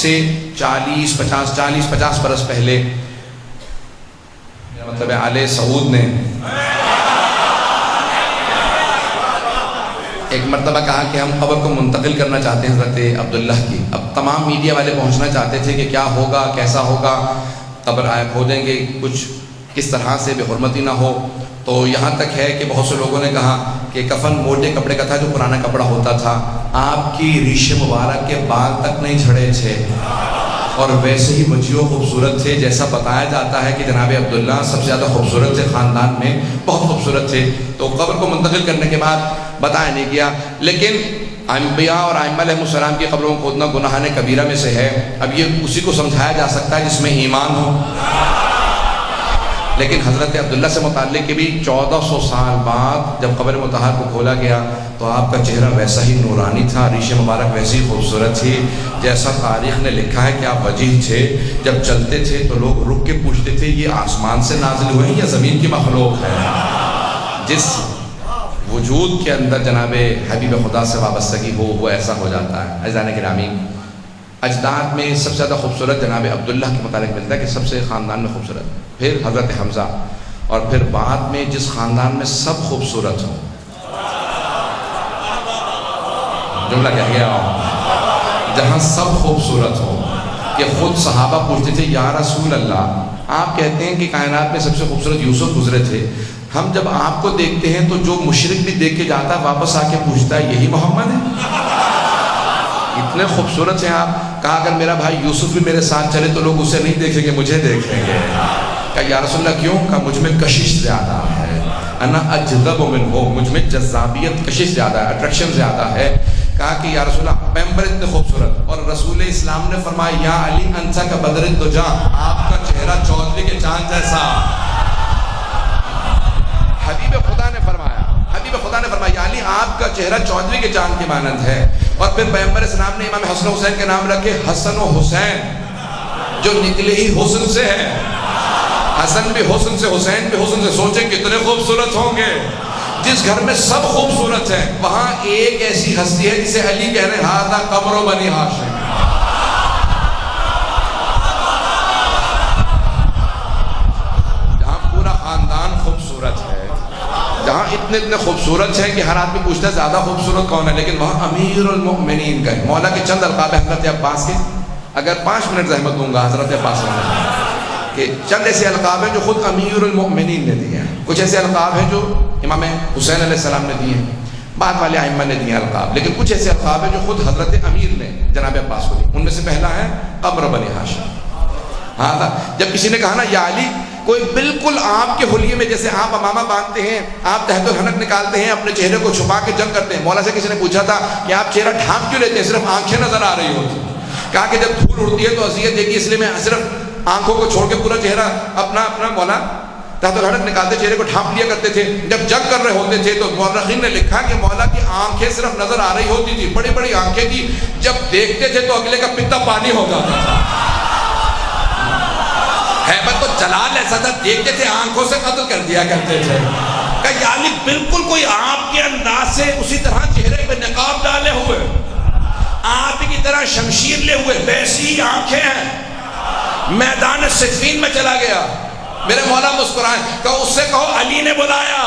سے 40-50 برس پہلے، مطلب آل سعود نے ایک مرتبہ کہا کہ ہم قبر کو منتقل کرنا چاہتے ہیں حضرت عبداللہ کی. اب تمام میڈیا والے پہنچنا چاہتے تھے کہ کیا ہوگا، کیسا ہوگا، قبر کھودیں گے، کچھ کس طرح سے بے حرمتی نہ ہو. تو یہاں تک ہے کہ بہت سے لوگوں نے کہا کہ کفن موٹے کپڑے کا تھا، جو پرانا کپڑا ہوتا تھا. آپ کی ریش مبارک کے بال تک نہیں جھڑے تھے اور ویسے ہی بچیوں خوبصورت تھے. جیسا بتایا جاتا ہے کہ جناب عبداللہ سب سے زیادہ خوبصورت تھے، خاندان میں بہت خوبصورت تھے. تو قبر کو منتقل کرنے کے بعد بتایا نہیں گیا. لیکن انبیاء اور ائمہ علیہ السلام کی قبروں کو کھودنا گناہان کبیرہ میں سے ہے. اب یہ اسی کو سمجھایا جا سکتا ہے جس میں ایمان ہو. لیکن حضرت عبداللہ سے متعلق کہ بھی 1400 سال بعد جب قبر مطہر کو کھولا گیا تو آپ کا چہرہ ویسا ہی نورانی تھا، ریش مبارک ویسی ہی خوبصورت تھی جیسا تاریخ نے لکھا ہے کہ آپ وجیح تھے. جب چلتے تھے تو لوگ رک کے پوچھتے تھے یہ آسمان سے نازل ہوئے ہیں یا زمین کی مخلوق ہے. جس وجود کے اندر جناب حبیب خدا سے وابستگی ہو وہ ایسا ہو جاتا ہے. عزیزان گرامی، اجداد میں سب سے زیادہ خوبصورت جناب عبداللہ کے متعلق ملتا ہے کہ سب سے خاندان میں خوبصورت، پھر حضرت حمزہ، اور پھر بعد میں جس خاندان میں سب خوبصورت ہو. جملہ کہہ گیا جہاں سب خوبصورت ہو کہ خود صحابہ پوچھتے تھے یا رسول اللہ، آپ کہتے ہیں کہ کائنات میں سب سے خوبصورت یوسف گزرے تھے، ہم جب آپ کو دیکھتے ہیں تو جو مشرک بھی دیکھ کے جاتا ہے واپس آ کے پوچھتا ہے یہی محمد ہے؟ اتنے خوبصورت ہیں آپ. کہا اگر میرا بھائی یوسف بھی میرے ساتھ چلے تو لوگ اسے نہیں دیکھیں گے، مجھے دیکھیں گے. کہا یا رسول اللہ کیوں؟ کہا مجھ میں کشش زیادہ ہے، انا اجذب منہ، مجھ میں جذابیت، کشش زیادہ ہے، اٹریکشن زیادہ ہے. کہا کہ یا رسول اللہ پیغمبر اتنے خوبصورت، اور رسول اسلام نے فرمایا یا علی انت کا بدر الدجا، آپ کا چہرہ چودھری کے چاند جیسا. حبیب خدا نے فرمایا یا علی آپ کا چہرہ چودھری کے چاند کی مانند ہے. اور پھر پیغمبر اسلام نے امام حسن و حسین کے نام رکھے حسن و حسین، جو نکلے ہی حسن سے ہے. حسن بھی حسن سے، حسین بھی حسن سے. سوچیں کتنے خوبصورت ہوں گے. جس گھر میں سب خوبصورت ہیں وہاں ایک ایسی ہستی ہے جسے علی کہہ رہے ہیں ہذا قمر بنی ہاشم. جہاں پورا خاندان خوبصورت ہے، جہاں اتنے خوبصورت ہیں کہ ہر آدمی پوچھتا ہے زیادہ خوبصورت کون ہے، لیکن وہاں امیر المؤمنین کا ہے. مولا کے چند القاب ہیں حضرت عباس کے، اگر 5 منٹ زحمت دوں گا حضرت عباس کہ چند ایسے القاب ہیں جو خود امیر المؤمنین نے دیے ہیں. کچھ ایسے القاب ہیں جو امام حسین علیہ السلام نے دیے ہیں، بعد والے ائمہ نے دیے القاب، لیکن کچھ ایسے القاب ہیں جو خود حضرت امیر نے جناب عباس کو دیے. ان میں سے پہلا ہے قمر بنی ہاشم. ہاں جب کسی نے کہا نا یا علی، کوئی بالکل آپ کے حلیے میں جیسے آپ امامہ باندھتے ہیں، آپ تحت الحنک نکالتے ہیں، اپنے چہرے کو چھپا کے جنگ کرتے ہیں. مولا سے کسی نے پوچھا تھا کہ آپ چہرہ ڈھانپ کیوں لیتے ہیں، صرف آنکھیں نظر آ رہی ہوتی. کہا کہ جب دھول اڑتی ہے تو اذیت دیکھی، اس لیے میں صرف آنکھوں کو چھوڑ کے پورا چہرہ اپنا مولا تحت الحنک نکالتے، چہرے کو ڈھانپ لیا کرتے تھے. جب جنگ کر رہے ہوتے تھے تو مورخین نے لکھا کہ مولا کی آنکھیں صرف نظر آ رہی ہوتی تھی، بڑی بڑی آنکھیں تھی، جب دیکھتے تھے تو اگلے کا پتا پانی ہو جاتا تھا. ہیبت تو جلال ایسا تھا، دیکھتے تھے آنکھوں سے قتل کر دیا کرتے تھے. کہ یعنی بالکل کوئی آپ کے انداز سے اسی طرح چہرے پہ نقاب ڈالے ہوئے، آپ کی طرح شمشیر لے ہوئے، ویسی آنکھیں ہیں. میدان صفین میں چلا گیا، میرے مولا مسکرائے، کہ اس سے کہو علی نے بلایا.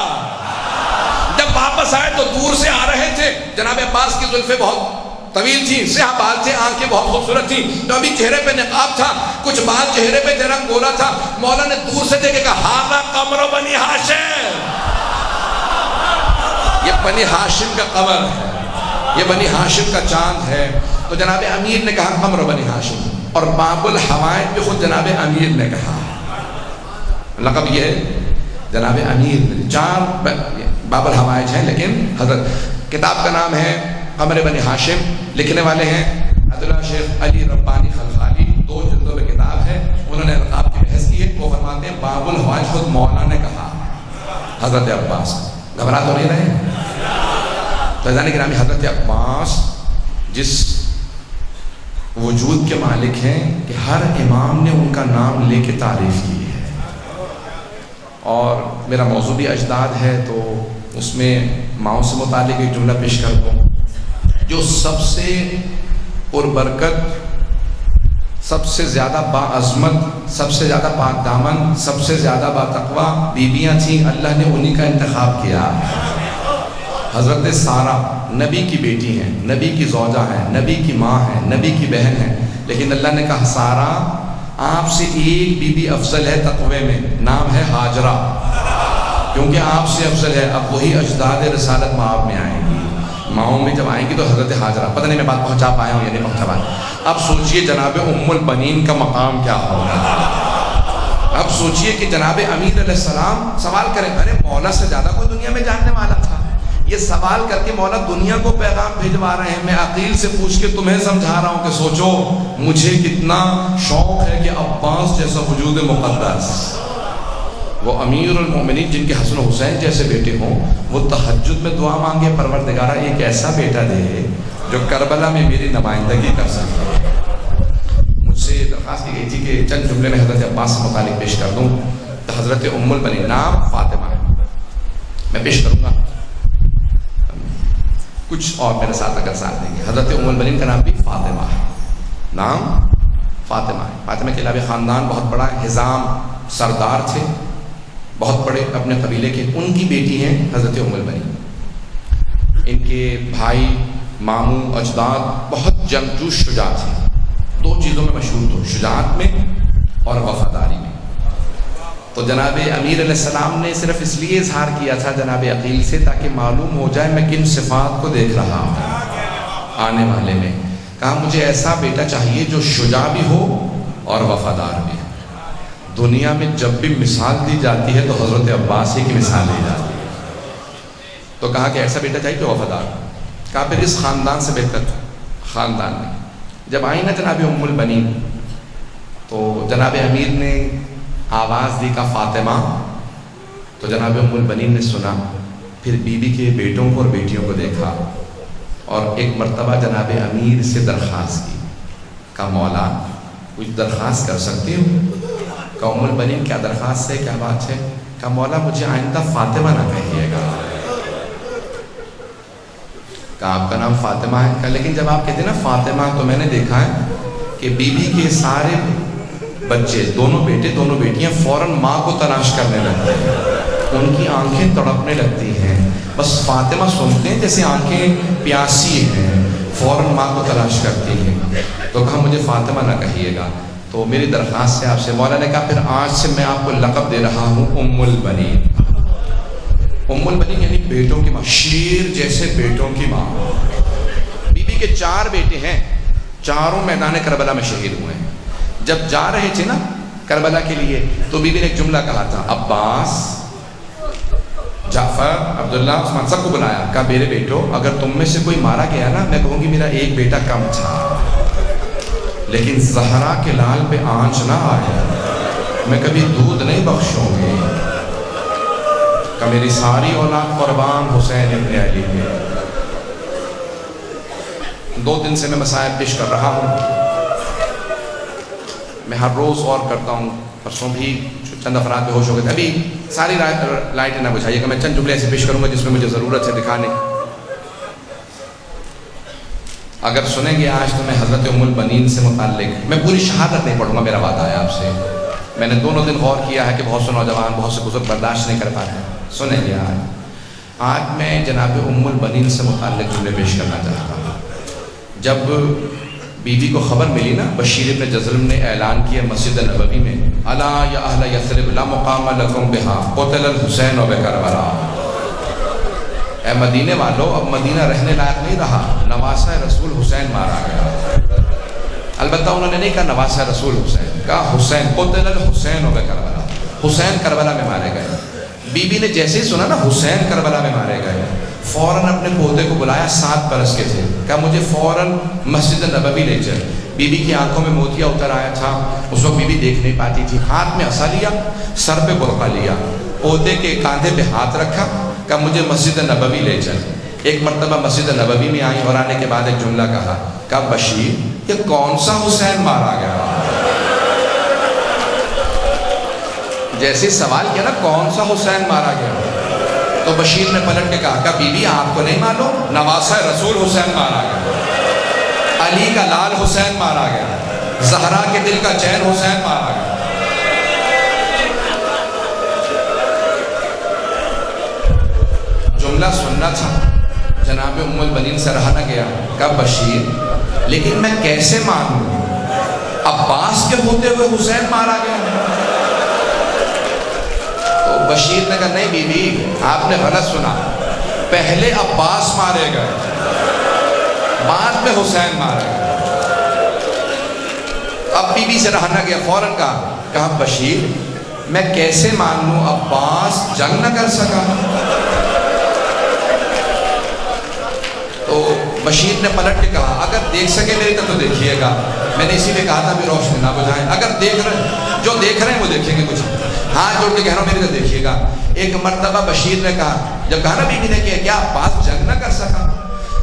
جب واپس آئے تو دور سے آ رہے تھے. جناب عباس کی زلفیں بہت طویل تھی، سیاہ بال تھے، آنکھیں بہت خوبصورت تھی. تو ابھی چہرے پہ نقاب تھا، کچھ بال چہرے پہ ذرا گولا تھا. مولا نے دور سے دیکھے کہا ہذا قمر بنی ہاشم، یہ بنی ہاشم کا قمر ہے، یہ بنی ہاشم کا چاند ہے. تو جناب امیر نے کہا قمر بنی ہاشم، اور باب الحوائج بھی خود جناب امیر نے کہا. لقب یہ ہے جناب امیر. 4 باب الحوائج ہیں، لیکن حضرت کتاب کا نام ہے قمر بنی ہاشم. لکھنے والے ہیں عبداللہ شیخ علی ربانی خلخالی، 2 جلدوں میں کتاب ہے. انہوں نے القاب کی بحث کی ہے. وہ فرماتے ہیں باب الحوائج خود مولا نے کہا حضرت عباس. گھبرا تو نہیں رہے؟ تو عزیزان گرامی، حضرت عباس جس وجود کے مالک ہیں کہ ہر امام نے ان کا نام لے کے تعریف کی ہے. اور میرا موضوع بھی اجداد ہے تو اس میں ماؤں سے متعلق ایک جملہ پیش کر دوں. جو سب سے پربرکت سب سے زیادہ باعظمت، سب سے زیادہ پاک دامن، سب سے زیادہ باتقویٰ بیویاں تھیں، اللہ نے انہی کا انتخاب کیا۔ حضرت سارہ نبی کی بیٹی ہیں، نبی کی زوجہ ہیں، نبی کی ماں ہیں، نبی کی بہن ہیں، لیکن اللہ نے کہا سارہ آپ سے ایک بی بی افضل ہے تقوی میں، نام ہے ہاجرہ، کیونکہ آپ سے افضل ہے۔ اب وہی اجداد رسالت ماں میں آئیں گی، ماؤں میں جب آئیں گی تو حضرت ہاجرہ، پتہ نہیں میں بات پہنچا پایا ہوں یا نہیں پہنچا پایا۔ اب سوچئے جناب ام البنین کا مقام کیا ہوگا۔ اب سوچئے کہ جناب امیر علیہ السلام سوال کریں، ارے مولا سے زیادہ کوئی دنیا میں جاننے والا تھا؟ یہ سوال کر کے مولا دنیا کو پیغام بھیجوا رہے ہیں۔ میں عقیل سے پوچھ کے تمہیں سمجھا رہا ہوں کہ سوچو مجھے کتنا شوق ہے کہ عباس جیسا وجود مقدس، وہ امیر المومنین جن کے حسن و حسین جیسے بیٹے ہوں، وہ تہجد میں دعا مانگے پروردگارہ ایک ایسا بیٹا دے جو کربلا میں میری نمائندگی کر سکے۔ مجھ سے درخواست کی گئی تھی کہ چند جملے میں حضرت عباس سے متعلق پیش کر دوں، تو حضرت ام البنین نام فاطمہ ہے، میں پیش کروں گا، کچھ اور میرے ساتھ اگر ساتھ دیں گے۔ حضرت ام البنین کا نام بھی فاطمہ ہے، نام فاطمہ ہے۔ فاطمہ کے علاوہ خاندان بہت بڑا، حزام سردار تھے بہت بڑے اپنے قبیلے کے، ان کی بیٹی ہیں حضرت ام البنین۔ ان کے بھائی ماموں اجداد بہت جنگجو شجاع تھے، دو چیزوں میں مشہور تھے، شجاعت میں اور وفاداری میں۔ تو جناب امیر علیہ السلام نے صرف اس لیے اظہار کیا تھا جناب عقیل سے تاکہ معلوم ہو جائے میں کن صفات کو دیکھ رہا ہوں آنے والے میں۔ کہا مجھے ایسا بیٹا چاہیے جو شجاع بھی ہو اور وفادار بھی ہو۔ دنیا میں جب بھی مثال دی جاتی ہے تو حضرت عباس ہی کی مثال دی جاتی ہے، تو کہا کہ ایسا بیٹا چاہیے جو وفادار۔ کہا پھر اس خاندان سے بہتر خاندان میں جب آئی نا جناب ام البنین تو جناب امیر نے آواز دی کا فاطمہ، تو جناب ام البنین نے سنا، پھر بیوی کے بیٹوں کو اور بیٹیوں کو دیکھا اور ایک مرتبہ جناب امیر سے درخواست کی، کہا مولا کچھ درخواست کر سکتی ہوں؟ کہا ام البنین کیا درخواست ہے، کیا بات ہے؟ کہا مولا مجھے آئندہ فاطمہ نہ کہیے گا۔ کہا آپ کا نام فاطمہ ہے؟ کہا لیکن جب آپ کہتے ہیں نا فاطمہ تو میں نے دیکھا ہے کہ بیوی کے سارے بچے، دونوں بیٹے دونوں بیٹیاں فوراً ماں کو تلاش کرنے لگتے ہیں، ان کی آنکھیں تڑپنے لگتی ہیں، بس فاطمہ سنتے ہیں جیسے آنکھیں پیاسی ہیں، فوراً ماں کو تلاش کرتی ہیں۔ تو کہا مجھے فاطمہ نہ کہیے گا، تو میری درخواست ہے آپ سے۔ مولا نے کہا پھر آج سے میں آپ کو لقب دے رہا ہوں ام البنین۔ ام البنین یعنی بیٹوں کی ماں، شیر جیسے بیٹوں کی ماں۔ بیوی کے 4 بیٹے ہیں، چاروں میدان کربلا میں شہید ہوئے ہیں۔ جب جا رہے تھے نا کربلا کے لیے تو بیوی نے ایک جملہ کہا تھا، عباس، جعفر، عبداللہ، عثمان، سب کو بلایا، کہا میرے بیٹو اگر تم میں سے کوئی مارا گیا نا میں کہوں گی میرا ایک بیٹا کم تھا، لیکن زہرا کے لال پہ آنچ نہ آیا، میں کبھی دودھ نہیں بخشوں گی، کہ میری ساری اولاد قربان حسین ابن علی ہے۔ 2 دن سے میں مسائل پیش کر رہا ہوں، میں ہر روز اور کرتا ہوں، پرسوں بھی چند افراد بے ہوش ہو گئے تھے، ابھی ساری لائٹیں نہ بجھائیے کہ میں چند جملے ایسے پیش کروں گا جس میں مجھے ضرورت ہے دکھانے۔ اگر سنیں گے آج تو میں حضرت ام البنین سے متعلق میں پوری شہادت نہیں پڑھوں گا، میرا وعدہ ہے آپ سے۔ میں نے دونوں دن غور کیا ہے کہ بہت سے نوجوان بہت سے بزرگ برداشت نہیں کر پاتے، سنیں گے آج میں جناب ام البنین سے متعلق جملے پیش کرنا چاہتا ہوں۔ جب بیوی کو خبر ملی نا، بشیر ابن جزلم نے اعلان کیا مسجد نبوی میں، الا یا اہل یثرب لا مقام لکم بہا قتل الحسین بکربلا، اے مدینے والو اب مدینہ رہنے لائق نہیں رہا، نواسہ رسول حسین مارا گیا۔ البتہ انہوں نے نہیں کہا نواسہ رسول حسین، کہا حسین، قتل الحسین بکربلا، حسین کربلا میں مارے گئے۔ بیوی نے جیسے ہی سنا نا حسین کربلا میں مارے گئے، فوراً اپنے پوتے کو بلایا، 7 برس کے تھے، کہا مجھے فوراً مسجد نبوی لے چل۔ بیوی کی آنکھوں میں موتیا اتر آیا تھا، اس وقت بیوی دیکھ نہیں پاتی تھی، ہاتھ میں عصا لیا، سر پہ برقع لیا، پوتے کے کاندھے پہ ہاتھ رکھا، کہا مجھے مسجد نبوی لے چل۔ ایک مرتبہ مسجد نبوی میں آئی اور آنے کے بعد ایک جملہ کہا بشیر یہ کون سا حسین مارا گیا؟ جیسے سوال کیا نا کون سا حسین مارا گیا، تو بشیر نے پلٹ کے کہا بی بی آپ کو نہیں معلوم، نواسہ رسول حسین مارا گیا، علی کا لال حسین مارا گیا۔ زہرا کے دل کا چین حسین مارا گیا۔ جملہ سننا تھا، جناب ام البنین سے رہا نہ گیا۔ کہا بشیر لیکن میں کیسے مانوں، عباس کے ہوتے ہوئے حسین مارا گیا؟ تو بشیر نے کہا نہیں بی بی آپ نے غلط سنا، پہلے عباس مارے گئے بعد میں حسین مارا گیا۔ اب بی بی سے رہا نہ گیا، فوراً کہا بشیر میں کیسے مان لوں عباس جنگ نہ کر سکا؟ تو بشیر نے پلٹ کے کہا اگر دیکھ سکے میری طرف تو دیکھیے گا، میں نے اسی لیے کہا تھا بھی روشنی نہ بجھائیں، اگر جو دیکھ رہے ہیں وہ دیکھیں گے، کچھ ہاتھ جوڑ کے کہہ رہا ہوں میری طرف دیکھیے گا۔ ایک مرتبہ بشیر نے کہا، جب کہا نا بی بی نے کہ کیا عباس جنگ نہ کر سکا؟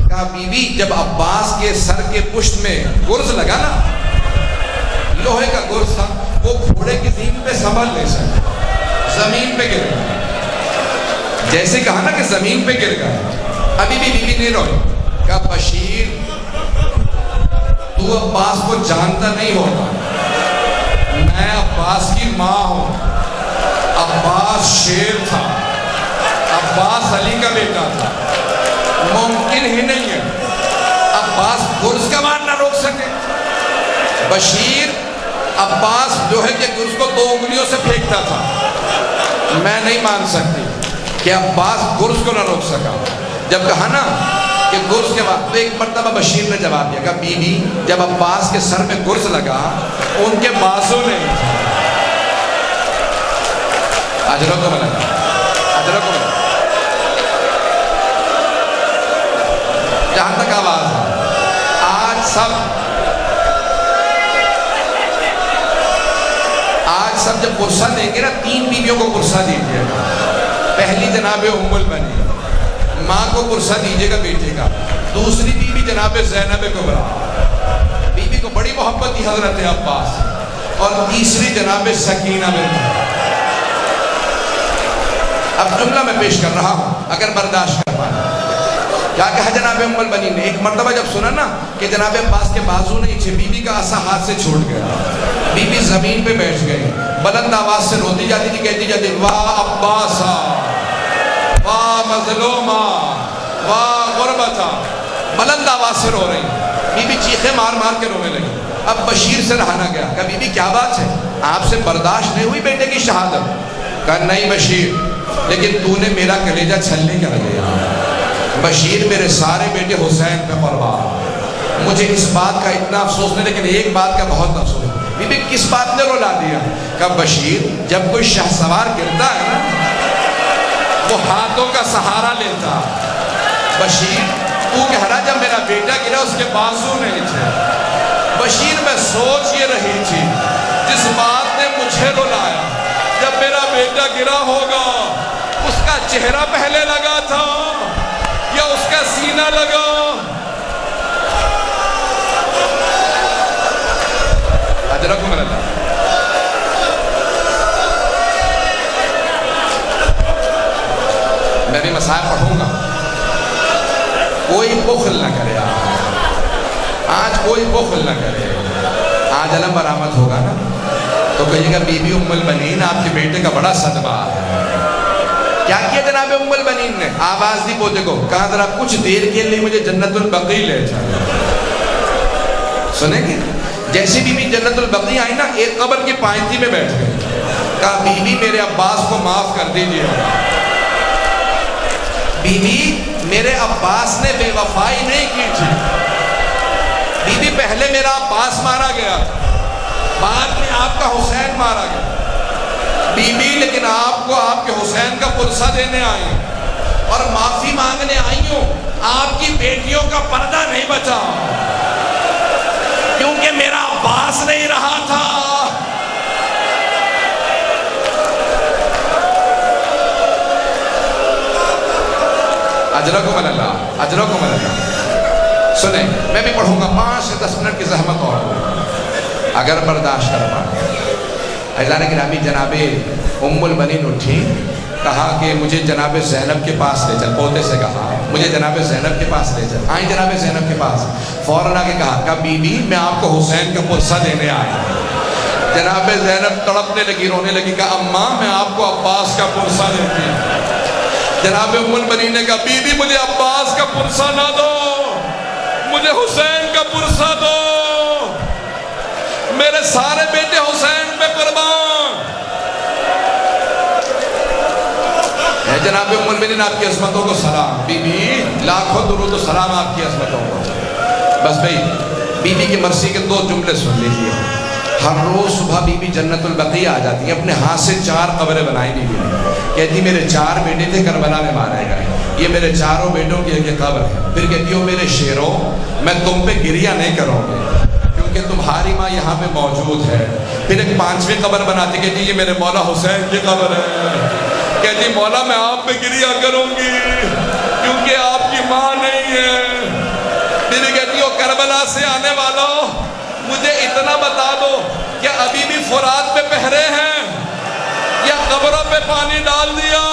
کہا بی بی جب عباس کے سر کے پشت میں گرز لگا نا، لوہے کا گرز تھا، وہ گھوڑے کی زمین پہ سنبھل نہیں سکا، زمین پہ گر گیا۔ جیسے کہا نا کہ زمین پہ گر گیا، ابھی بھی بی بی نہیں روئی۔ کہا بشیر تو عباس کو جانتا نہیں ہوگا، میں عباس کی ماں ہوں، عباس شیر تھا، عباس علی کا بیٹا تھا، ممکن ہی نہیں ہے عباس گرز کا وار نہ روک سکے۔ بشیر عباس لوہے کے گرز کو 2 انگلیوں سے پھینکتا تھا، میں نہیں مان سکتی کہ عباس گرز کو نہ روک سکا۔ جب کہا نا کہ گرز کے بعد، تو ایک مرتبہ بشیر نے جواب دیا، کہا بی بی جب عباس کے سر میں گرز لگا ان کے بازو نہیں تھے۔ اجروں کو ملا، اجروں کو ملا، جہاں تک آواز ہے۔ آج سب جب قرصہ دیں گے نا، 3 بیویوں کو قرصہ دیجیے گا۔ پہلی جناب ام البنین، ماں کو قرصہ دیجیے گا بیٹے کا۔ دوسری بیوی جناب زینب کبریٰ، بیوی کو بڑی محبت تھی حضرت عباس۔ اور تیسری جناب سکینہ بنت۔ اب جملہ میں پیش کر رہا ہوں اگر برداشت کر پائیں۔ کیا کہا جناب ام البنین نے؟ ایک مرتبہ جب سنا نا کہ جناب عباس کے بازو نہیں تھے، بی بی کا عصا ہاتھ سے چھوٹ گیا، بی بی زمین پہ بیٹھ گئی، بلند آواز سے روتی جاتی تھی، کہتی جاتی واہ عباسا، واہ مظلومہ، واہ غربتا، بلند آواز سے رو رہی، بی بی چیخیں مار مار کے رونے لگی۔ اب بشیر سے رہا نہ گیا، کہا بی بی کیا بات ہے، آپ سے برداشت نہیں ہوئی بیٹے کی شہادت؟ کہا نہیں بشیر لیکن تو نے میرا کلیجہ چھلنی کر دیا۔ بشیر میرے سارے بیٹے حسین پہ قربان، مجھے اس بات کا اتنا افسوس نہیں، لیکن ایک بات کا بہت افسوس۔ بی بی کس بات نے رلا دیا؟ کہا بشیر جب کوئی شاہ سوار گرتا ہے نا وہ ہاتھوں کا سہارا لیتا۔ بشیر تو کہہ رہا جب میرا بیٹا گرا اس کے بازو نہیں تھے۔ بشیر میں سوچ یہ رہی تھی جس بات نے مجھے رلایا، جب میرا بیٹا گرا ہوگا اس کا چہرہ پہلے لگا تھا یا اس کا سینہ لگا؟ اجرکم اللہ۔ میں بھی مسائل پڑھوں گا، کوئی بخل نہ کرے، آج کوئی بخل نہ کرے۔ آج علم برآمد ہوگا نا تو کہیے گا بی بی ام البنین آپ کے بیٹے کا بڑا صدمہ ہے۔ کیا کیا جناب ام البنین نے؟ آواز دی پوتے کو، کہا ذرا کچھ دیر کے لیے مجھے جنت البقیع لے جائے۔ سنیں گے؟ جیسے بی بی جنت البقیع آئی نا، ایک قبر کی پائنتی میں بیٹھ گئی، کہا بی بی میرے عباس کو معاف کر دیجیے۔ بی بی میرے عباس نے بے وفائی نہیں کی تھی، بی بی پہلے میرا عباس مارا گیا، بعد میں آپ کا حسین مارا گیا۔ بی بی لیکن آپ کو آپ کے حسین کا پرسہ دینے آئی اور معافی مانگنے آئی ہوں، آپ کی بیٹیوں کا پردہ نہیں بچا کیونکہ میرا عباس نہیں رہا تھا۔ اجرکم اللہ، اجرکم اللہ۔ سنیں میں بھی پڑھوں گا، 5 سے 10 منٹ کی زحمت اور اگر برداشت کر پائیں۔ عزیزان گرامی جناب ام البنین اٹھی، کہا کہ مجھے جناب زینب کے پاس لے چل، پوتے سے کہا مجھے جناب زینب کے پاس لے جائے. آئیں جناب زینب کے پاس. فوراً آ کے کہا بی بی میں آپ کو حسین کا پرسہ دینے آئی ہوں. جناب زینب تڑپنے لگی, رونے لگی, کہا اماں میں آپ کو عباس کا پرسہ دیتی ہوں. جناب ام المؤمنین نے کہا بی بی مجھے عباس کا پرسہ نہ دو, مجھے حسین کا پرسہ دو, میرے سارے بیٹے حسین پہ قربان. ہے جناب ام المؤمنین آپ کی عظمتوں کو سلام. بی بی لاکھوں درود و سلام آپ کی عظمتوں کو. بس بھئی بی بی کی مرضی کے 2 جملے سن لیجیے. ہر روز صبح بی بی جنت البقیع آ جاتی ہیں, اپنے ہاتھ سے 4 قبریں بنائی بی بی نے. کہتی میرے 4 بیٹے تھے کربلا میں مارے گئے, یہ میرے 4 بیٹوں کی ایک قبر ہے. پھر کہتی ہو میرے شیروں میں تم پہ گریہ نہیں کروں گی کیونکہ تمہاری ماں یہاں پہ موجود ہے. پھر ایک 5ویں قبر بناتی, کہتی یہ میرے مولا حسین کی قبر ہے. کہتی مولا میں آپ پہ گریہ کروں گی کیونکہ آپ کی ماں نہیں ہے. پھر کہتی ہو کربلا سے آنے والوں مجھے اتنا بتا دو کیا ابھی بھی فرات پہ پہرے ہیں یا قبروں پہ پانی ڈال دیا؟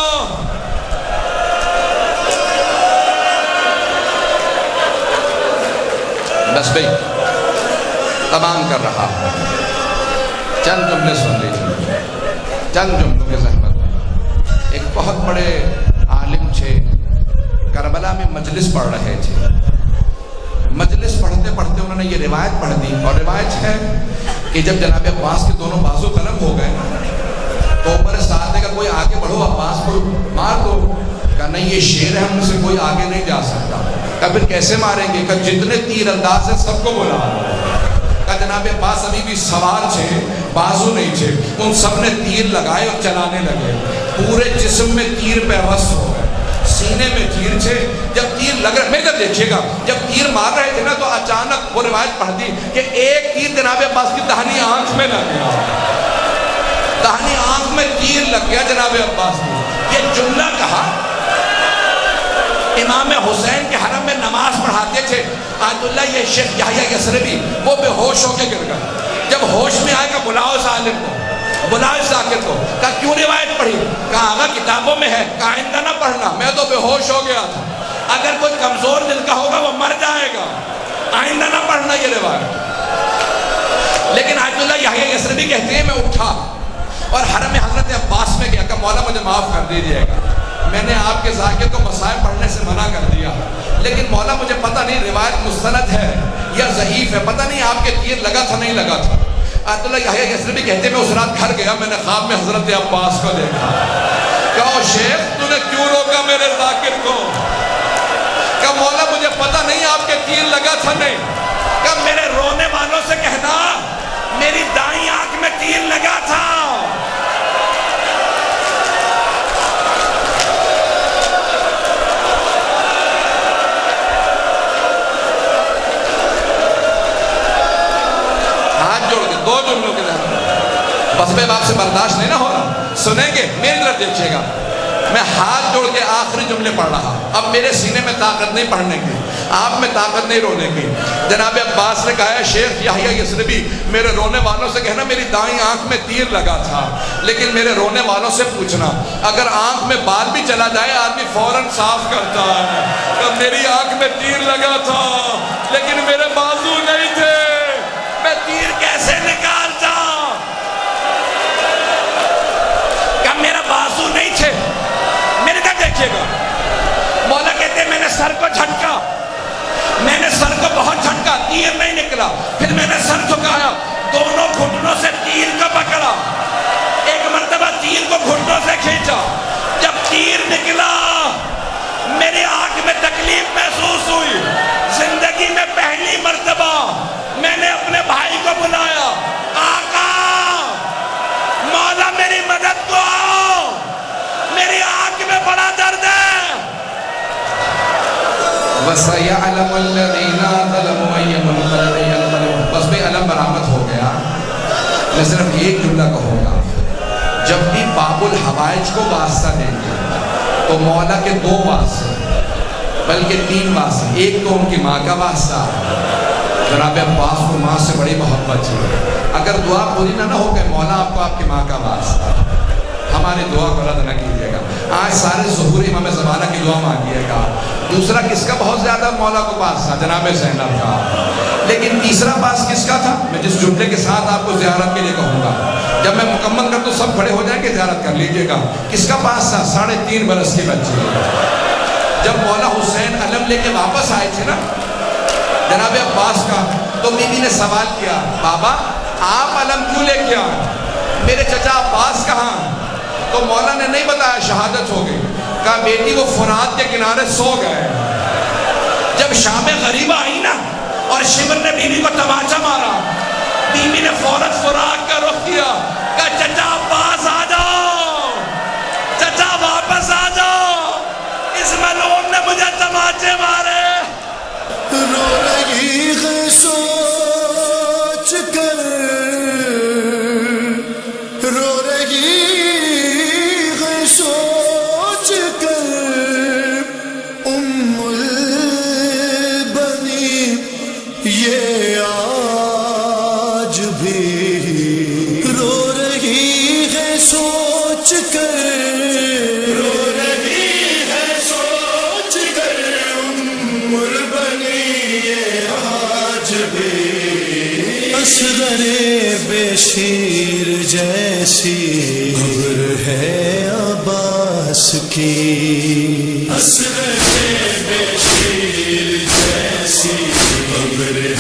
بس بھئی تمام کر رہا ہوں, چند جملے سن لیجیے, چند جملوں کے زحمت. ایک بہت بڑے عالم تھے, کربلا میں مجلس پڑھ رہے تھے. مجلس پڑھتے پڑھتے انہوں نے یہ روایت پڑھ دی, اور روایت ہے کہ جب جناب عباس کے دونوں بازو قلم ہو گئے تو اوپر ساتھ نے کہا کوئی آگے بڑھو, عباس کو مار دو. کہا نہیں یہ شیر ہے, ہم سے کوئی آگے نہیں جا سکتا. کہا پھر کیسے ماریں گے؟ کہا جتنے تیر انداز ہیں سب کو بلا. کہا جناب عباس ابھی بھی سوار تھے, بازو نہیں تھے, ان سب نے تیر لگائے اور چلانے لگے. پورے جسم میں تیر پیوست ہو گئے, سینے میں تیر تھے. جب تیر لگ رہے, میں جب دیکھیے گا جب تیر مار رہے تھے نا تو اچانک وہ روایت پڑھ دی کہ ایک تیر جناب عباس کی دہنی آنکھ میں لگ گیا. دہنی آنکھ میں تیر لگ گیا جناب عباس نے. یہ جملہ کہا. امام حسین کے حرم میں نماز پڑھاتے تھے آیت اللہ یہ شیخ یحییٰ یثربی, وہ بے ہوش ہو کے گر گئے. جب ہوش میں آئے کہ بلاؤ اس عالم کو, بلاؤ اس ذاکر کو. کہا کیوں روایت پڑھی؟ کہا آغا کتابوں میں ہے, کہا آئندہ نہ پڑھنا, میں تو بے ہوش ہو گیا تھا. اگر کوئی کمزور دل کا ہوگا وہ مر جائے گا, آئندہ نہ پڑھنا یہ روایت. لیکن آیت اللہ یحییٰ یثربی کہتے ہیں میں اٹھا اور حرم حضرت عباس میں گیا. کہ مولا مجھے معاف کر دیجیے گا, میں نے آپ کے ذاکر کو مسائل پڑھنے سے منع کر دیا, لیکن مولا مجھے پتہ نہیں روایت مستند ہے یا ضعیف ہے, پتہ نہیں آپ کے تیر لگا تھا نہیں لگا تھا. آیت اللہ یحییٰ یثربی کہتے ہیں میں اس رات گھر گیا, میں نے خواب میں حضرت عباس کو دیکھا. کہا شیخ تو نے کیوں روکا میرے ذاکر کو؟ کہا مولا مجھے پتہ نہیں آپ کے تیر لگا تھا نہیں. کہا میرے رونے والوں سے کہنا میری دائیں آنکھ میں تیر لگا تھا. ہاتھ جوڑ کے 2 جملوں کے ذہن بس میں آپ سے برداشت نہیں نہ ہو رہا, سنیں گے میری طرف دیکھیے گا. میں ہاتھ جوڑ کے آخری جملے پڑھ رہا. اب میرے سینے میں طاقت نہیں پڑھنے کی, آپ میں طاقت نہیں رونے کی. جناب عباس نے کہا شیخ یحییٰ یثربی میرے رونے والوں سے کہنا میری دائیں آنکھ میں تیر لگا تھا, لیکن میرے رونے والوں سے پوچھنا اگر آنکھ میں بال بھی چلا جائے آدمی فوراً صاف کرتا ہے. کہ میری آنکھ میں تیر لگا تھا لیکن میرے بازو نہیں تھے, میں تیر کیسے نکالتا؟ کہ میرا بازو نہیں تھے. میرے کا دیکھیے گا, مولا کہتے ہیں میں نے سر کو جھٹکا, میں نے سر کو بہت جھٹکا, تیر نہیں نکلا. پھر میں نے سر جھکایا, دونوں گھٹنوں سے تیر کو پکڑا, ایک مرتبہ تیر کو گھٹنوں سے کھینچا. جب تیر نکلا میری آنکھ میں تکلیف محسوس ہوئی. زندگی میں پہلی مرتبہ میں نے اپنے بھائی کو بلایا, آقا مولا میری مدد کو آؤ, میری آنکھ میں بڑا درد ہے. وَسَيَعْلَمُ الَّذِينَ ظَلَمُوا أَيَّ مُنقَلَبٍ يَنقَلِبُونَ. بس میں علم برآمد ہو گیا. میں صرف ایک جملہ کہوں گا, جب بھی باب الحوائج کو واسطہ دیں گے تو مولا کے 2 واسطے بلکہ 3 واسطے. ایک تو ان کی ماں کا واسطہ, جناب عباس کو ماں سے بڑی محبت ہے. اگر دعا پوری نہ ہو کہ مولا آپ کو آپ کی ماں کا واسطہ, ہماری دعا کو رد نہ کیجیے گا. آج سارے ظہور امام زمانہ کی دعا مانگیے گا. دوسرا کس کا بہت زیادہ مولا کو پاس تھا؟ جناب زینب کا. لیکن تیسرا پاس کس کا تھا؟ میں جس جملے کے ساتھ آپ کو زیارت کے لیے کہوں گا، جب میں مکمل کر تو سب کھڑے ہو جائیں کہ زیارت کر لیجئے گا. کس کا پاس تھا؟ 3.5 برس کی بچی. جب مولا حسین علم لے کے واپس آئے تھے نا جناب عباس کا، تو بی بی نے سوال کیا، بابا آپ علم کیوں لے کے آئے؟ میرے چچا عباس کہاں؟ تو مولا نے نہیں بتایا، شہادت ہو گئی. کہا بیٹی وہ فرات کے کنارے سو گئے. جب شام غریبہ آئی نا اور شمر نے بی بی کو تماچا مارا، بی بی نے فوراً فراق کا رخ کیا. کہا چچا عباس آ جاؤ، چچا واپس آ جاؤ، اس ملعون نے مجھے تماچے مارے. رو رہی ہے سوچ کر، رو رہی ہے سوچ کر، ام البنی یہ آج بھی رو رہی ہے سوچ کر، رو رہی ہے سوچ کر، ام البنی یہ آج بھی اصغر بے شیر جیسی خبر ہے عباس کی، اصغر بے شیر جیسی خبر ہے